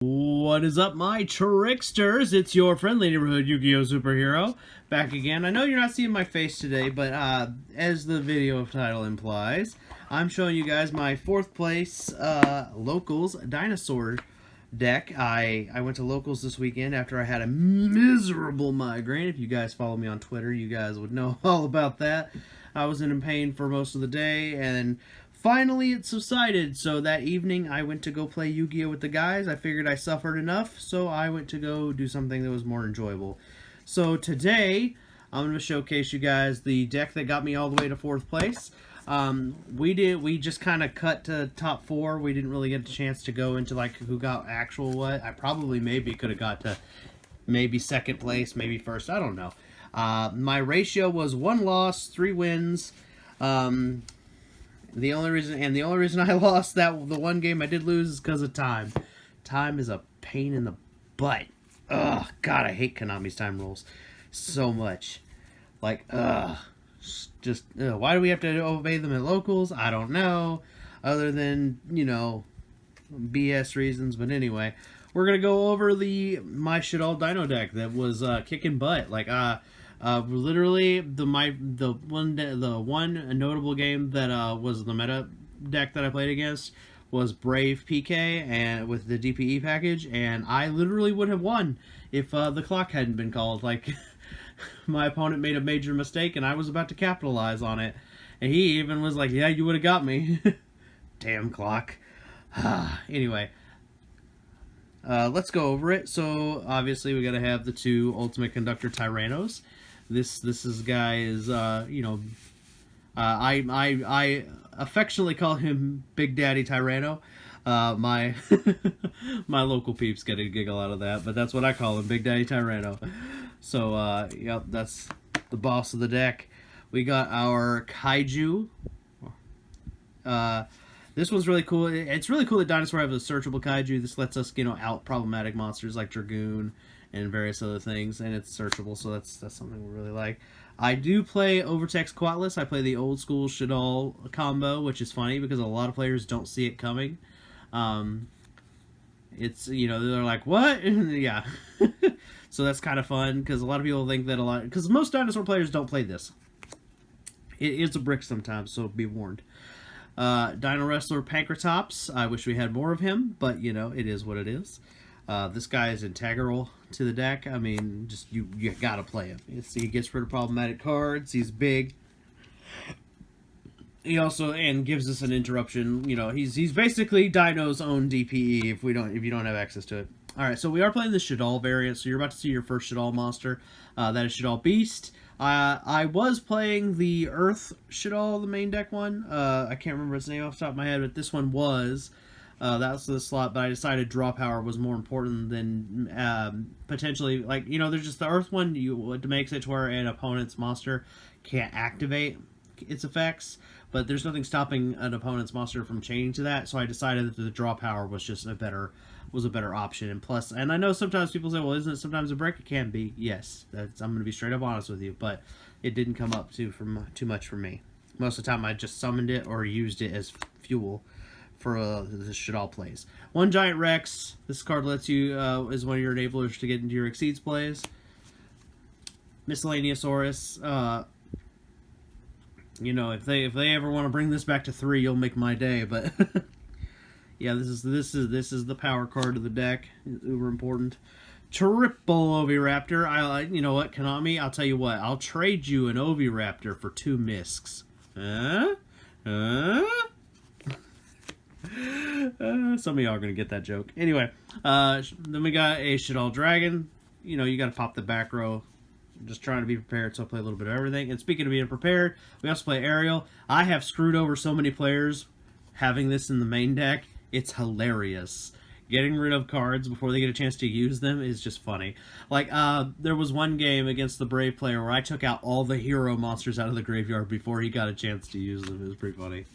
What is up, my tricksters? It's your friendly neighborhood Yu-Gi-Oh! Superhero back again. I know you're not seeing my face today, but as the video title implies, I'm showing you guys my 4th place Locals Dinosaur deck. I went to Locals this weekend after I had a miserable migraine. If you guys follow me on Twitter, you guys would know all about that. I was in pain for most of the day, and finally, it subsided, so that evening I went to go play Yu-Gi-Oh! With the guys. I figured I suffered enough, so I went to go do something that was more enjoyable. So today, I'm going to showcase you guys the deck that got me all the way to 4th place. We just kind of cut to top 4. We didn't really get a chance to go into like who got actual what. I probably maybe could have got to maybe 2nd place, maybe 1st. I don't know. My ratio was 1 loss, 3 wins. The only reason I lost the one game I did lose is because of time. Time is a pain in the butt. Ugh, God, I hate Konami's time rules so much. Like, just why do we have to obey them at Locals? I don't know. Other than, you know, BS reasons. But anyway, we're gonna go over my Shaddoll Dino deck that was kicking butt. Like, literally the one notable game that was the meta deck that I played against was Brave PK and with the DPE package, and I literally would have won if the clock hadn't been called. Like, my opponent made a major mistake and I was about to capitalize on it, and he even was like, "Yeah, you would have got me." Damn clock. Anyway, let's go over it. So obviously we got to have the 2 Ultimate Conductor Tyrannos. This guy is you know, I affectionately call him Big Daddy Tyranno. My my local peeps get a giggle out of that, but that's what I call him, Big Daddy Tyranno. So yep, that's the boss of the deck. We got our Kaiju. This one's really cool. It's really cool that Dinosaur has a searchable Kaiju. This lets us, you know, out problematic monsters like Dragoon and various other things, and it's searchable, so that's something we really like. I do play Overtext Quatless. I play the old school Shaddoll combo, which is funny because a lot of players don't see it coming. It's, you know, they're like, what? Yeah. So that's kind of fun because a lot of people think that because most Dinosaur players don't play this. It is a brick sometimes, so be warned. Dino Wrestler Pankratops. I wish we had more of him, but, you know, it is what it is. This guy is integral to the deck. I mean, just you gotta play him. He gets rid of problematic cards. He's big. He also gives us an interruption. You know, he's basically Dino's own DPE if you don't have access to it. All right, so we are playing the Shaddoll variant. So you're about to see your first Shaddoll monster. That is Shaddoll Beast. I was playing the Earth Shaddoll, the main deck one. I can't remember its name off the top of my head, but this one was. That was the slot, but I decided draw power was more important than potentially, like, you know, there's just the Earth one, it makes it to where an opponent's monster can't activate its effects, but there's nothing stopping an opponent's monster from changing to that, so I decided that the draw power was just a better option. And plus, and I know sometimes people say, well, isn't it sometimes a brick? It can be, yes. I'm going to be straight up honest with you, but it didn't come up too much for me. Most of the time I just summoned it or used it as fuel for the Shaddoll plays. 1 Giant Rex. This card lets you is one of your enablers to get into your Exceeds plays. Miscellaneousaurus. You know, if they ever want to bring this back to 3, you'll make my day. But yeah, this is the power card of the deck. It's uber important. Triple Oviraptor. You know what, Konami? I'll tell you what. I'll trade you an Oviraptor for 2 Misks. Some of y'all are going to get that joke. Anyway, then we got a Shaddoll Dragon. You know, you got to pop the back row. I'm just trying to be prepared, so I play a little bit of everything. And speaking of being prepared, we also play Ariel. I have screwed over so many players having this in the main deck. It's hilarious. Getting rid of cards before they get a chance to use them is just funny. Like, there was one game against the Brave player where I took out all the hero monsters out of the graveyard before he got a chance to use them. It was pretty funny.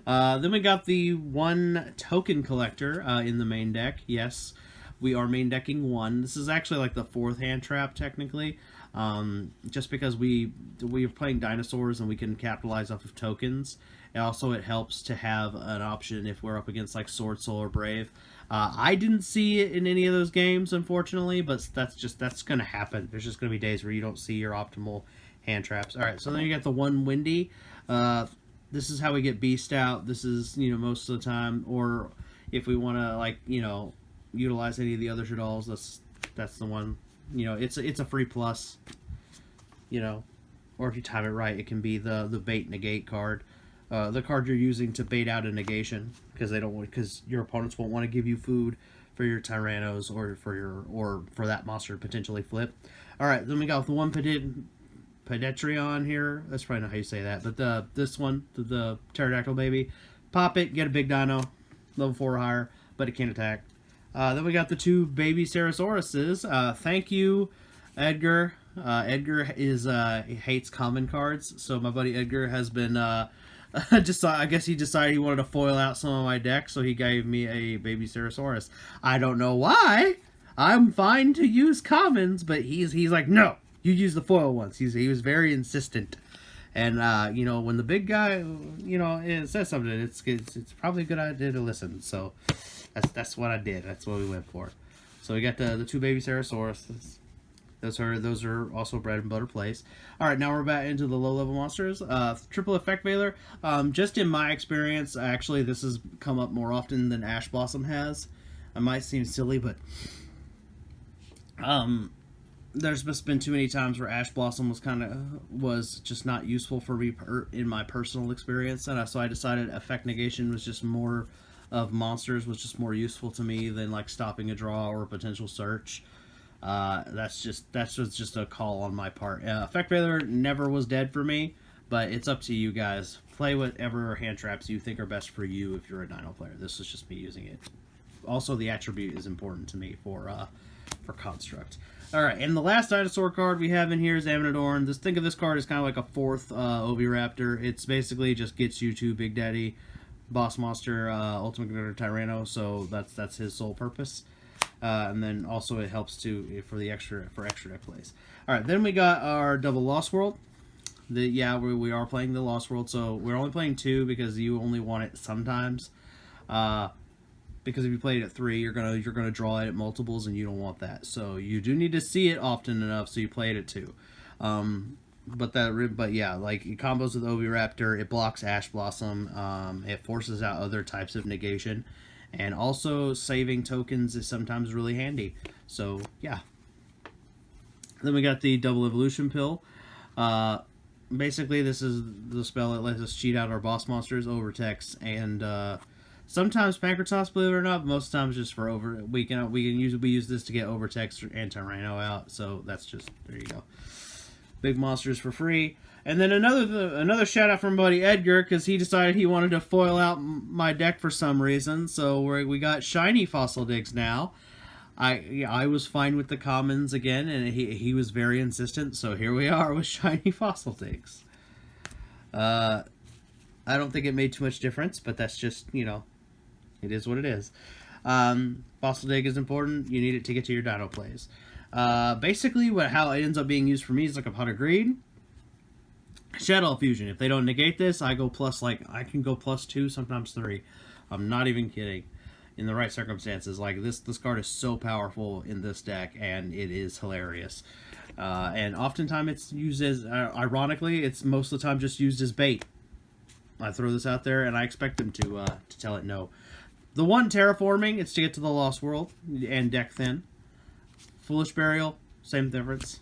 Then we got the 1 Token Collector in the main deck. Yes, we are main decking 1. This is actually like the 4th hand trap, technically. Just because we're playing dinosaurs and we can capitalize off of tokens. And also, it helps to have an option if we're up against like Sword Soul or Brave. I didn't see it in any of those games, unfortunately, but that's going to happen. There's just going to be days where you don't see your optimal hand traps. All right, so then you got the one windy. This is how we get beast out. This is, you know, most of the time, or if we want to, like, you know, utilize any of the other Shaddolls, that's the one. You know, it's a free plus. You know, or if you time it right, it can be the bait negate card. The card you're using to bait out a negation because your opponents won't want to give you food for your Tyrannos or for that monster to potentially flip. All right, then we got the one Pedestrian here. That's probably not how you say that, but this one, the pterodactyl baby, pop it, get a big dino, level 4 or higher, but it can't attack. Then we got the two baby Cerasauruses. Thank you, Edgar. Edgar he hates common cards, so my buddy Edgar has been I guess he decided he wanted to foil out some of my deck, so he gave me a baby Ceratosaurus. I don't know why. I'm fine to use commons, but he's like, no, you use the foil ones. He was very insistent. And you know, when the big guy, you know, says something, it's probably a good idea to listen. So that's what I did. That's what we went for. So we got the two baby Ceratosaurus. Those are also bread and butter plays. All right, now we're back into the low-level monsters. Triple Effect Veiler. Just in my experience, actually, this has come up more often than Ash Blossom has. I might seem silly, but there's just been too many times where Ash Blossom was just not useful for me in my personal experience, and so I decided Effect Negation was just more of monsters was just more useful to me than like stopping a draw or a potential search. That's just a call on my part. Effect Veiler never was dead for me, but it's up to you guys. Play whatever hand traps you think are best for you if you're a Dino player. This is just me using it. Also, the attribute is important to me for Construct. Alright, and the last dinosaur card we have in here is Aminadorn. Think of this card as kind of like a fourth Oviraptor. It's basically just gets you to Big Daddy, Boss Monster, Ultimate Glitter Tyranno, so that's his sole purpose. And then also it helps for extra deck plays. All right, then we got our double Lost World. We are playing the Lost World, so we're only playing 2 because you only want it sometimes. Because if you play it at 3, you're gonna draw it at multiples, and you don't want that. So you do need to see it often enough, so you play it at 2. But yeah, like it combos with Oviraptor, it blocks Ash Blossom, it forces out other types of negation. And also, saving tokens is sometimes really handy. So, yeah. Then we got the Double Evolution Pill. Basically, this is the spell that lets us cheat out our boss monsters, Overtext, and sometimes Pancratops, believe it or not. But most times, just for we use this to get Overtext and Tyranno out. So that's just, there you go. Big monsters for free. And then another shout out from buddy Edgar, because he decided he wanted to foil out my deck for some reason. So we got shiny Fossil Digs now. I was fine with the commons again, and he was very insistent. So here we are with shiny Fossil Digs. I don't think it made too much difference, but that's just, you know, it is what it is. Fossil Dig is important. You need it to get to your Dino plays. Basically, how it ends up being used for me is like a Pot of Greed. Shaddoll Fusion. If they don't negate this, I can go +2, sometimes 3. I'm not even kidding. In the right circumstances, like this card is so powerful in this deck, and it is hilarious. And oftentimes it's used as, ironically, it's most of the time just used as bait. I throw this out there, and I expect them to tell it no. The one Terraforming, it's to get to the Lost World and deck thin. Foolish Burial, same difference.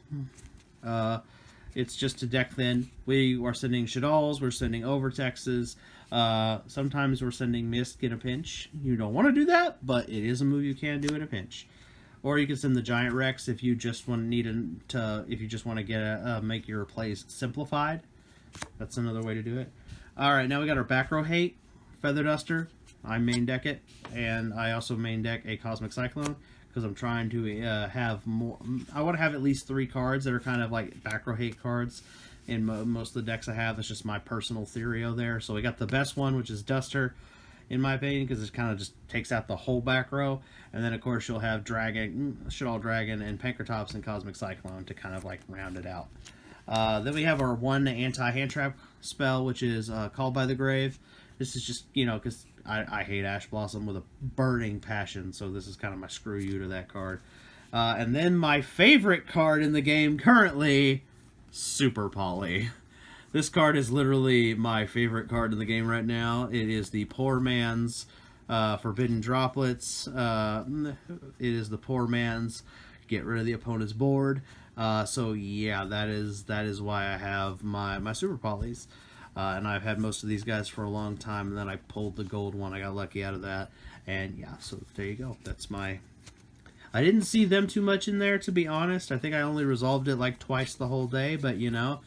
It's just to deck thin. We are sending Shaddolls, we're sending Overtexes. Sometimes we're sending Mist in a pinch. You don't want to do that, but it is a move you can do in a pinch. Or you can send the Giant Rex if you just want to get make your plays simplified. That's another way to do it. All right, now we got our back row hate, Feather Duster. I main deck it, and I also main deck a Cosmic Cyclone, because I'm trying to have more. I want to have at least 3 cards that are kind of like back row hate cards in most of the decks I have. It's just my personal theory there. So we got the best one, which is Duster, in my opinion, because it kind of just takes out the whole back row. And then, of course, you'll have Shaddoll Dragon, and Pancratops and Cosmic Cyclone to kind of like round it out. Then we have our one anti-hand trap spell, which is Called by the Grave. This is just, you know, because I hate Ash Blossom with a burning passion, so this is kind of my screw you to that card. And then my favorite card in the game currently, Super Poly. This card is literally my favorite card in the game right now. It is the Poor Man's Forbidden Droplets. It is the Poor Man's get rid of the opponent's board. So yeah, that is why I have my Super Polys. And I've had most of these guys for a long time, and then I pulled the gold one. I got lucky out of that. And yeah, so there you go. That's my... I didn't see them too much in there, to be honest. I think I only resolved it like twice the whole day, but you know,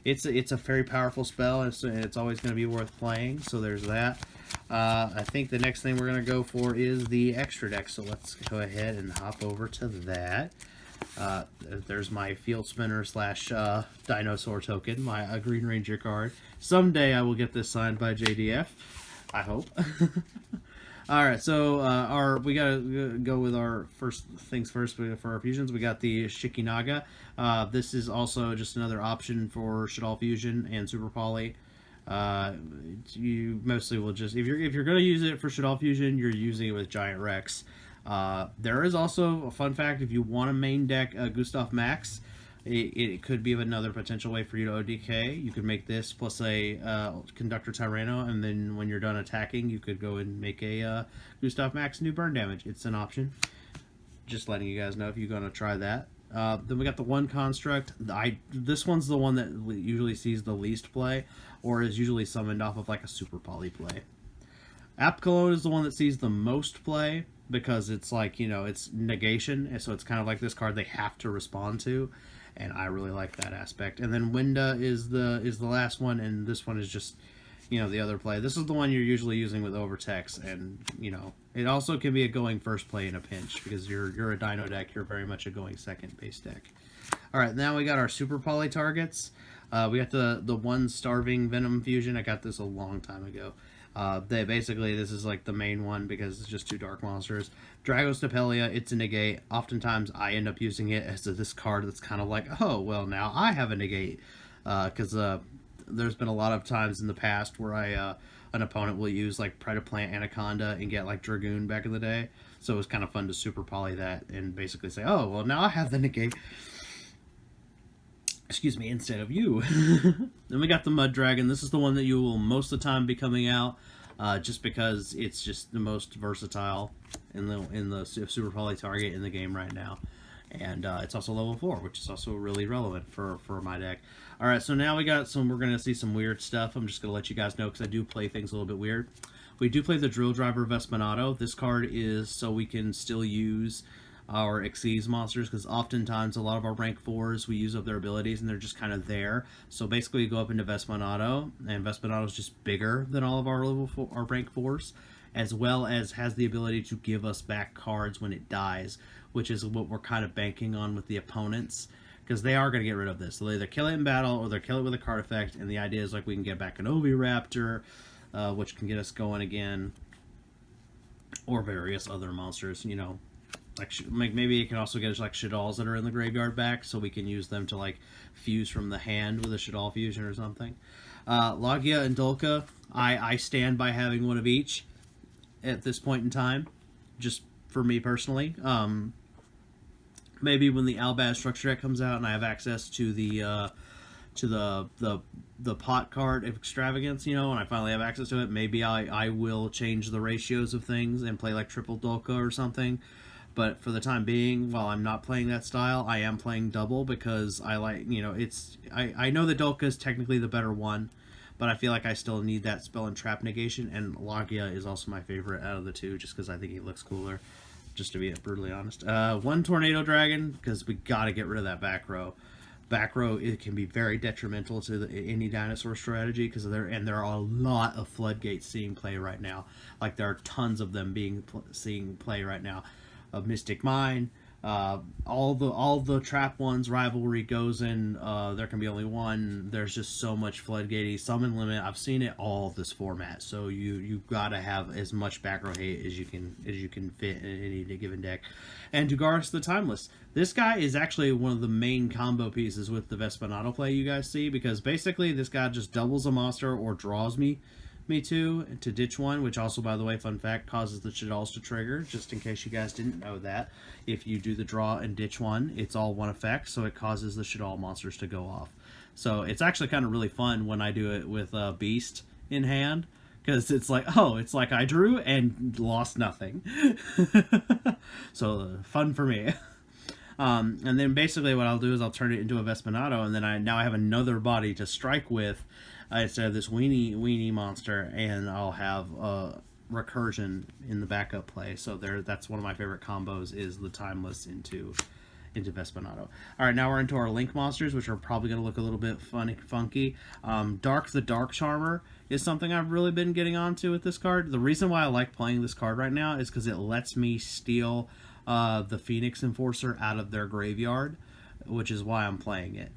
it's a very powerful spell, and it's always going to be worth playing, so there's that. I think the next thing we're going to go for is the extra deck, so let's go ahead and hop over to that. There's my Field Spinner slash Dinosaur token, my Green Ranger card. Someday I will get this signed by JDF, I hope. Alright, so we gotta go with our first things first for our fusions. We got the Shikinaga. This is also just another option for Shaddoll Fusion and Super Poly. You mostly will just, if you're gonna use it for Shaddoll Fusion, you're using it with Giant Rex. There is also a fun fact: if you want to main deck Gustav Max, it could be another potential way for you to ODK. You could make this plus a Conductor Tyranno, and then when you're done attacking, you could go and make a Gustav Max new burn damage. It's an option. Just letting you guys know if you're going to try that. Then we got the one construct. This one's the one that usually sees the least play, or is usually summoned off of like a Super Poly play. App Cologne is the one that sees the most play, because it's like, you know, it's negation, and so it's kind of like this card they have to respond to, and I really like that aspect. And then Winda is the last one, and this one is just, you know, the other play. This is the one you're usually using with Overtex, and you know, it also can be a going first play in a pinch, because you're a Dino deck, you're very much a going second base deck. All right, now we got our Super Poly targets. We got the one Starving Venom fusion. I got this a long time ago. This is like the main one because it's just two dark monsters. Dragostapelia, it's a negate. Oftentimes I end up using it as this card that's kind of like, oh, well, now I have a negate. Because there's been a lot of times in the past where an opponent will use like Predaplant Anaconda and get like Dragoon back in the day. So it was kind of fun to Super Poly that and basically say, oh, well, now I have the negate. Excuse me, instead of you. Then we got the Mud Dragon. This is the one that you will most of the time be coming out, just because it's just the most versatile in the Super Poly target in the game right now. And it's also level 4, which is also really relevant for my deck. Alright, so now we're going to see some weird stuff. I'm just going to let you guys know because I do play things a little bit weird. We do play the Drill Driver Vespinato. This card is so we can still use our Xyz monsters, because oftentimes a lot of our rank 4s we use up their abilities and they're just kind of there. So basically we go up into Vespinato, and Vespinato is just bigger than all of our our rank 4s, as well as has the ability to give us back cards when it dies, which is what we're kind of banking on with the opponents, because they are going to get rid of this. They'll either kill it in battle or they'll kill it with a card effect, and the idea is like we can get back an Oviraptor, which can get us going again, or various other monsters, you know. Like maybe it can also get us like Shaddolls that are in the graveyard back, so we can use them to like fuse from the hand with a Shaddoll fusion or something. Logia and Dolka, I stand by having one of each at this point in time, just for me personally. Maybe when the Albaz structure deck comes out and I have access to the pot card extravagance, you know, and I finally have access to it, maybe I will change the ratios of things and play like triple Dolka or something. But for the time being, while I'm not playing that style, I am playing double, because I like, you know, I know that Dolka is technically the better one, but I feel like I still need that spell and trap negation, and Logia is also my favorite out of the two, just because I think he looks cooler, just to be brutally honest. One Tornado Dragon, because we got to get rid of that back row. Back row, it can be very detrimental to any dinosaur strategy, because there are a lot of floodgates seeing play right now. Like, there are tons of them seeing play right now. Of Mystic Mine, all the trap ones, Rivalry goes in, there can be only one. There's just so much floodgatey, summon limit. I've seen it all this format, so you gotta have as much back row hate as you can fit in any given deck. And Dugaris the Timeless. This guy is actually one of the main combo pieces with the Vespinato play you guys see, because basically this guy just doubles a monster or draws me me to ditch one, which also, by the way, fun fact, causes the Shaddolls to trigger, just in case you guys didn't know that. If you do the draw and ditch one, it's all one effect, so it causes the Shaddoll monsters to go off. So it's actually kind of really fun when I do it with Beast in hand, because it's like, oh, it's like I drew and lost nothing. So fun for me. And then basically what I'll do is I'll turn it into a Vespanado, and then now I have another body to strike with instead of this weenie monster, and I'll have recursion in the backup play. So that's one of my favorite combos, is the Timeless into Vespanado. All right, now we're into our Link monsters, which are probably going to look a little bit funky. Dark the Dark Charmer is something I've really been getting onto with this card. The reason why I like playing this card right now is because it lets me steal the Phoenix Enforcer out of their graveyard, which is why I'm playing it.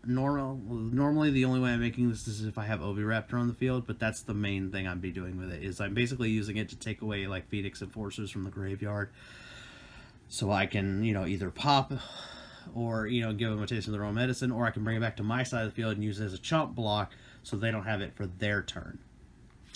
Normally the only way I'm making this is if I have Oviraptor on the field, but that's the main thing I'd be doing with it, is I'm basically using it to take away like Phoenix Enforcers from the graveyard, so I can, you know, either pop or, you know, give them a taste of their own medicine, or I can bring it back to my side of the field and use it as a chump block so they don't have it for their turn.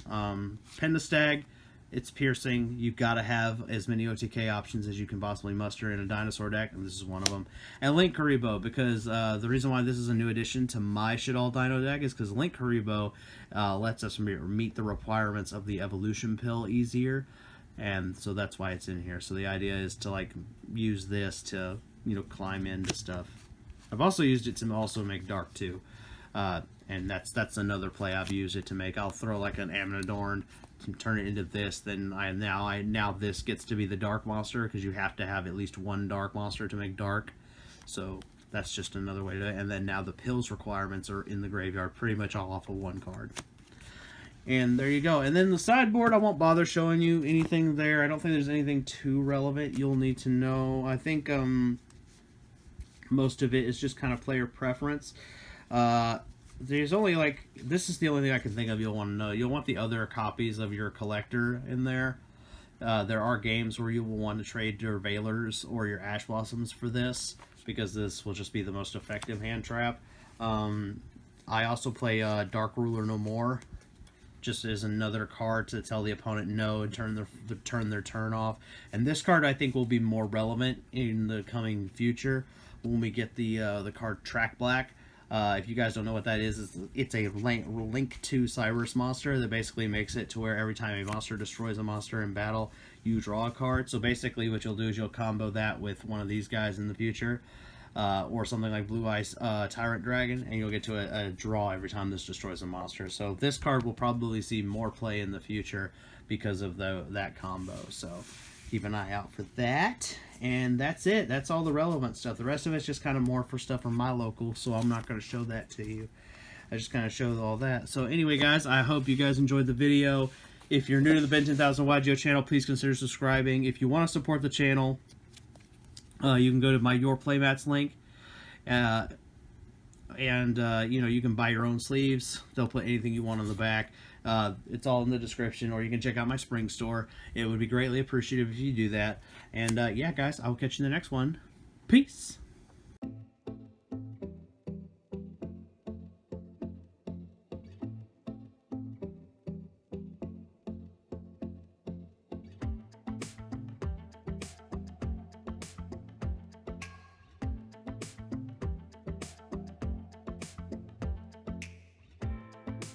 Pendestag, it's piercing. You've got to have as many OTK options as you can possibly muster in a Dinosaur deck, and this is one of them. And Link Karibo, because the reason why this is a new addition to my Shaddoll Dino deck is because Link Karibo lets us meet the requirements of the Evolution Pill easier, and so that's why it's in here. So the idea is to like use this to, you know, climb into stuff. I've also used it to also make Dark too, and that's another play I've used it to make. I'll throw like an Amnidorn, turn it into this, then now this gets to be the Dark monster, because you have to have at least one Dark monster to make Dark. So that's just another way to do it. And then now the pills requirements are in the graveyard pretty much all off of one card. And there you go. And then the sideboard, I won't bother showing you anything there. I don't think there's anything too relevant you'll need to know. I think most of it is just kind of player preference. There's only like, this is the only thing I can think of you'll want to know. You'll want the other copies of your collector in there. There are games where you will want to trade your Veilers or your Ash Blossoms for this, because this will just be the most effective hand trap. I also play Dark Ruler No More, just as another card to tell the opponent no and turn their turn off. And this card I think will be more relevant in the coming future when we get the card Track Black. If you guys don't know what that is, it's a Link to Cyrus monster that basically makes it to where every time a monster destroys a monster in battle, you draw a card. So basically what you'll do is you'll combo that with one of these guys in the future, or something like Blue Eyes Tyrant Dragon, and you'll get to a draw every time this destroys a monster. So this card will probably see more play in the future because of that combo. So keep an eye out for that. And that's it. That's all the relevant stuff. The rest of it's just kind of more for stuff from my local, so I'm not going to show that to you. I just kind of showed all that. So anyway, guys, I hope you guys enjoyed the video. If you're new to the Ben 10,000 yugioh channel, please consider subscribing. If you want to support the channel, you can go to my Your Playmats link, and you know, you can buy your own sleeves. They'll put anything you want on the back. It's all in the description, or you can check out my spring store. It would be greatly appreciative if you do that. And yeah, guys, I'll catch you in the next one. Peace.